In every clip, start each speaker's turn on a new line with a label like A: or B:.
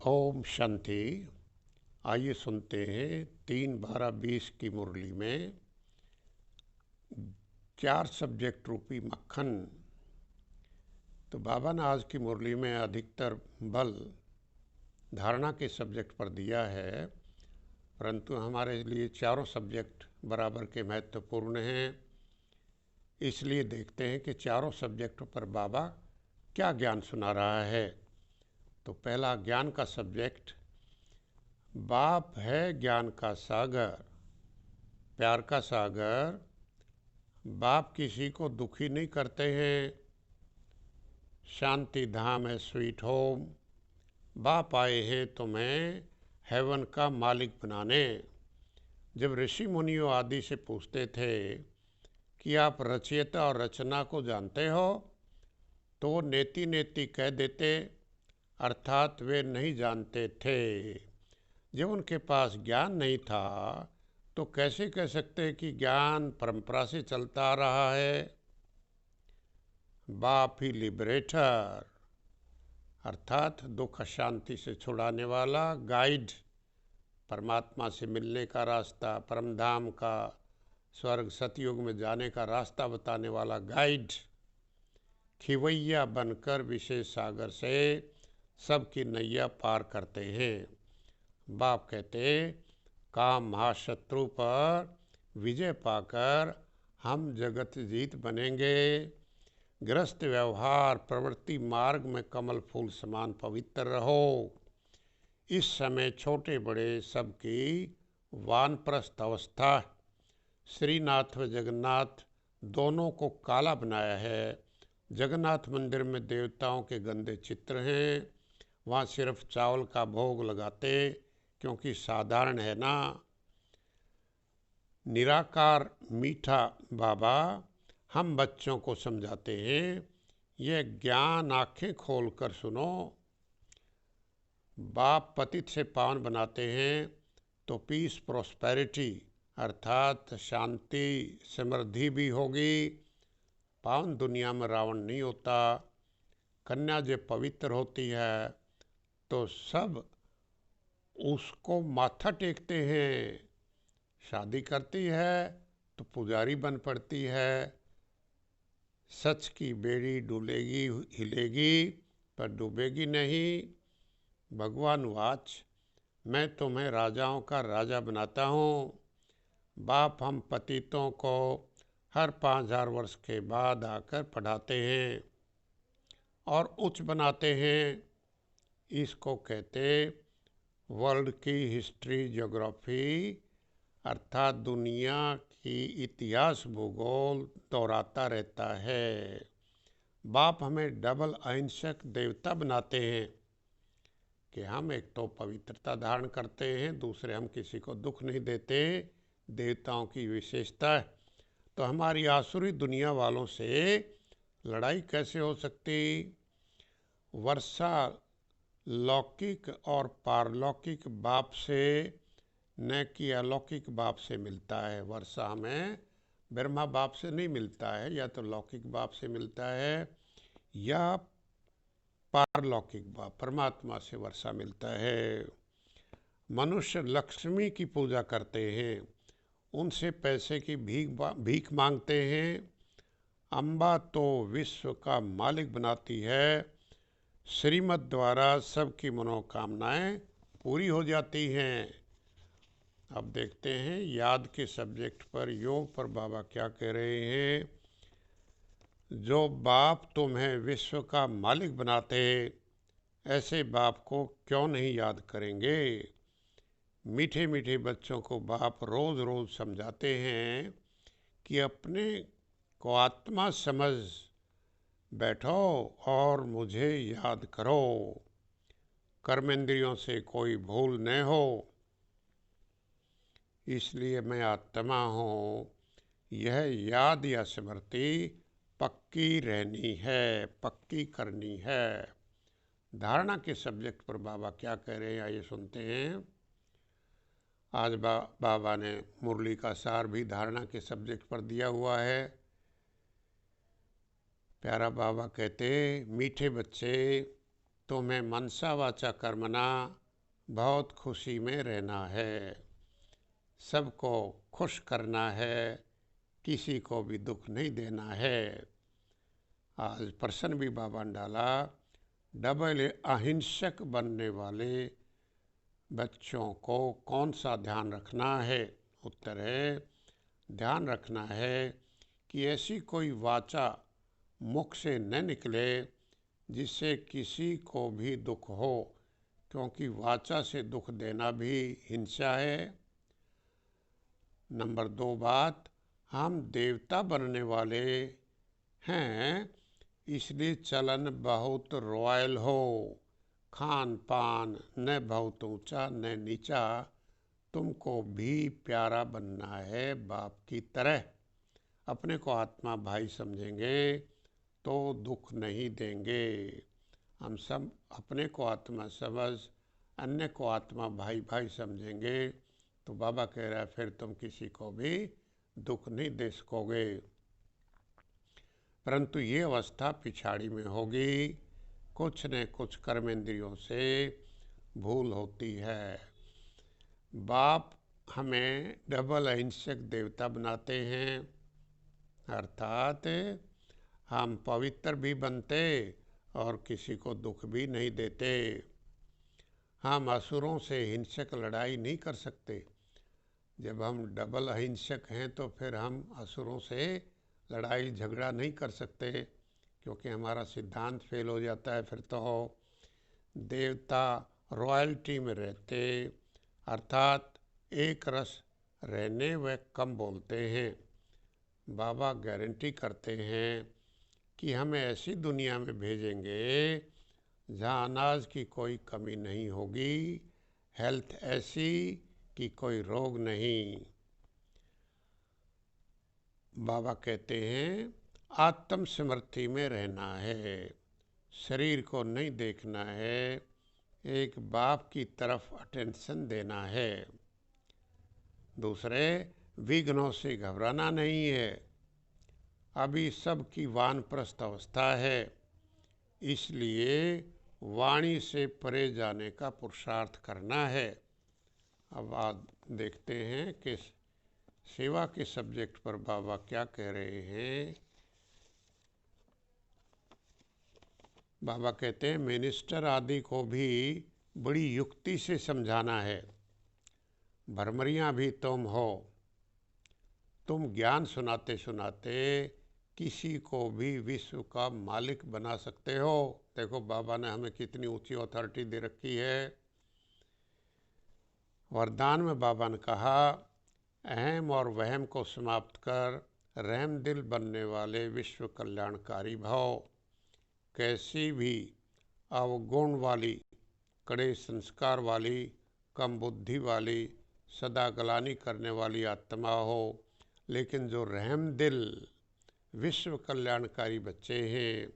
A: ओम शांति। आइए सुनते हैं 3-12-20 की मुरली में 4 सब्जेक्ट रूपी मक्खन। तो बाबा ने आज की मुरली में अधिकतर बल धारणा के सब्जेक्ट पर दिया है, परंतु हमारे लिए चारों सब्जेक्ट बराबर के महत्वपूर्ण हैं। इसलिए देखते हैं कि चारों सब्जेक्ट पर बाबा क्या ज्ञान सुना रहा है। तो पहला ज्ञान का सब्जेक्ट, बाप है ज्ञान का सागर, प्यार का सागर। बाप किसी को दुखी नहीं करते हैं। शांति धाम है स्वीट होम। बाप आए हैं तुम्हें हेवन का मालिक बनाने। जब ऋषि मुनियों आदि से पूछते थे कि आप रचयिता और रचना को जानते हो, तो वो नेति नेति कह देते, अर्थात वे नहीं जानते थे। जब उनके पास ज्ञान नहीं था तो कैसे कह सकते कि ज्ञान परंपरा से चलता आ रहा है। बाप ही लिबरेटर, अर्थात दुख शांति से छुड़ाने वाला गाइड, परमात्मा से मिलने का रास्ता, परमधाम का, स्वर्ग सतयुग में जाने का रास्ता बताने वाला गाइड, खिवैया बनकर विशेष सागर से सबकी नैया पार करते हैं। बाप कहते, काम महाशत्रु पर विजय पाकर हम जगत जीत बनेंगे। गृहस्थ व्यवहार प्रवृत्ति मार्ग में कमल फूल समान पवित्र रहो। इस समय छोटे बड़े सबकी वानप्रस्थ अवस्था। श्रीनाथ व जगन्नाथ दोनों को काला बनाया है। जगन्नाथ मंदिर में देवताओं के गंदे चित्र हैं। वहाँ सिर्फ चावल का भोग लगाते क्योंकि साधारण है ना। निराकार मीठा बाबा हम बच्चों को समझाते हैं, यह ज्ञान आंखें खोलकर सुनो। बाप पतित से पावन बनाते हैं तो पीस प्रोस्पेरिटी अर्थात शांति समृद्धि भी होगी। पावन दुनिया में रावण नहीं होता। कन्या जब पवित्र होती है तो सब उसको माथा टेकते हैं। शादी करती है तो पुजारी बन पड़ती है। सच की बेड़ी डुलेगी हिलेगी पर डूबेगी नहीं। भगवान वाच, मैं तुम्हें राजाओं का राजा बनाता हूँ। बाप हम पतितों को हर 5000 वर्ष के बाद आकर पढ़ाते हैं और उच्च बनाते हैं। इसको कहते वर्ल्ड की हिस्ट्री ज्योग्राफी, अर्थात दुनिया की इतिहास भूगोल दोहराता रहता है। बाप हमें डबल अहिंसक देवता बनाते हैं कि हम एक तो पवित्रता धारण करते हैं, दूसरे हम किसी को दुख नहीं देते। देवताओं की विशेषता है। तो हमारी आसुरी दुनिया वालों से लड़ाई कैसे हो सकती। वर्षा लौकिक और पारलौकिक बाप से न कि अलौकिक बाप से मिलता है। वर्षा हमें ब्रह्मा बाप से नहीं मिलता है, या तो लौकिक बाप से मिलता है या पारलौकिक बाप परमात्मा से वर्षा मिलता है। मनुष्य लक्ष्मी की पूजा करते हैं, उनसे पैसे की भीख मांगते हैं। अम्बा तो विश्व का मालिक बनाती है। श्रीमत द्वारा सबकी मनोकामनाएं पूरी हो जाती हैं। अब देखते हैं याद के सब्जेक्ट पर, योग पर बाबा क्या कह रहे हैं। जो बाप तुम्हें विश्व का मालिक बनाते, ऐसे बाप को क्यों नहीं याद करेंगे। मीठे मीठे बच्चों को बाप रोज़ रोज़ समझाते हैं कि अपने को आत्मा समझ बैठो और मुझे याद करो। कर्मेंद्रियों से कोई भूल न हो, इसलिए मैं आत्मा हूँ। यह याद या स्मृति पक्की रहनी है, पक्की करनी है। धारणा के सब्जेक्ट पर बाबा क्या कह रहे हैं, आइए सुनते हैं। आज बाबा ने मुरली का सार भी धारणा के सब्जेक्ट पर दिया हुआ है। प्यारा बाबा कहते, मीठे बच्चे तुम्हें मनसा वाचा कर्मणा बहुत खुशी में रहना है, सबको खुश करना है, किसी को भी दुख नहीं देना है। आज प्रश्न भी बाबा ने डाला, डबल अहिंसक बनने वाले बच्चों को कौन सा ध्यान रखना है? उत्तर है, ध्यान रखना है कि ऐसी कोई वाचा मुख से न निकले जिससे किसी को भी दुख हो, क्योंकि वाचा से दुख देना भी हिंसा है। नंबर 2 बात, हम देवता बनने वाले हैं, इसलिए चलन बहुत रॉयल हो, खान पान न बहुत ऊंचा न नीचा, तुमको भी प्यारा बनना है बाप की तरह। अपने को आत्मा भाई समझेंगे तो दुख नहीं देंगे। हम सब अपने को आत्मा समझ अन्य को आत्मा भाई भाई समझेंगे तो बाबा कह रहा है फिर तुम किसी को भी दुख नहीं दे सकोगे। परंतु ये अवस्था पिछाड़ी में होगी, कुछ न कुछ कर्मेंद्रियों से भूल होती है। बाप हमें डबल अहिंसक देवता बनाते हैं, अर्थात हम पवित्र भी बनते और किसी को दुख भी नहीं देते। हम असुरों से हिंसक लड़ाई नहीं कर सकते। जब हम डबल अहिंसक हैं तो फिर हम असुरों से लड़ाई झगड़ा नहीं कर सकते, क्योंकि हमारा सिद्धांत फेल हो जाता है। फिर तो देवता रॉयल्टी में रहते, अर्थात एक रस रहने व कम बोलते हैं। बाबा गारंटी करते हैं कि हमें ऐसी दुनिया में भेजेंगे जहाँ अनाज की कोई कमी नहीं होगी, हेल्थ ऐसी कि कोई रोग नहीं। बाबा कहते हैं आत्म स्मृति में रहना है, शरीर को नहीं देखना है, एक बाप की तरफ अटेंशन देना है। दूसरे, विघ्नों से घबराना नहीं है, अभी सबकी वानप्रस्थ अवस्था है, इसलिए वाणी से परे जाने का पुरुषार्थ करना है। अब आप देखते हैं कि सेवा के सब्जेक्ट पर बाबा क्या कह रहे हैं। बाबा कहते हैं मिनिस्टर आदि को भी बड़ी युक्ति से समझाना है, भरमरियाँ भी तुम हो, तुम ज्ञान सुनाते सुनाते किसी को भी विश्व का मालिक बना सकते हो। देखो बाबा ने हमें कितनी ऊंची अथॉरिटी दे रखी है। वरदान में बाबा ने कहा, अहम और वहम को समाप्त कर रहम दिल बनने वाले विश्व कल्याणकारी भाव। कैसी भी अवगुण वाली, कड़े संस्कार वाली, कम बुद्धि वाली, सदा गलानी करने वाली आत्मा हो, लेकिन जो रहम दिल विश्व कल्याणकारी बच्चे हैं,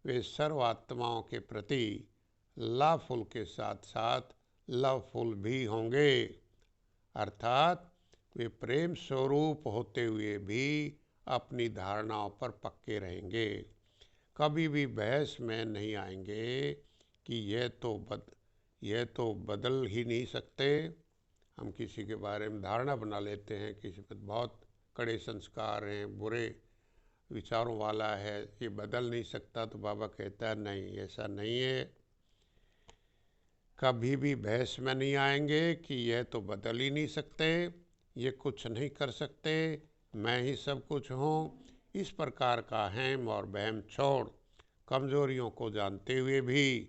A: वे सर्व आत्माओं के प्रति लवफुल के साथ साथ लवफुल भी होंगे, अर्थात वे प्रेम स्वरूप होते हुए भी अपनी धारणाओं पर पक्के रहेंगे। कभी भी बहस में नहीं आएंगे कि यह तो बदल ही नहीं सकते। हम किसी के बारे में धारणा बना लेते हैं, किसी पर बहुत कड़े संस्कार हैं, बुरे विचारों वाला है, ये बदल नहीं सकता, तो बाबा कहता है नहीं, ऐसा नहीं है। कभी भी बहस में नहीं आएंगे कि यह तो बदल ही नहीं सकते, ये कुछ नहीं कर सकते, मैं ही सब कुछ हूँ। इस प्रकार का हेम और बहम छोड़ कमजोरियों को जानते हुए भी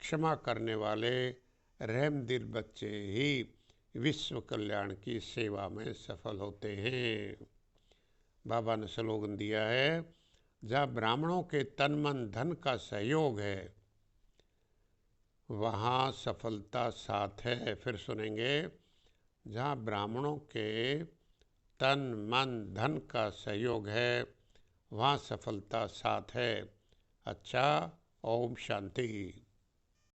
A: क्षमा करने वाले रहम दिल बच्चे ही विश्व कल्याण की सेवा में सफल होते हैं। बाबा ने स्लोगन दिया है, जहाँ ब्राह्मणों के तन मन धन का सहयोग है वहाँ सफलता साथ है। फिर सुनेंगे, जहाँ ब्राह्मणों के तन मन धन का सहयोग है वहाँ सफलता साथ है। अच्छा, ओम शांति।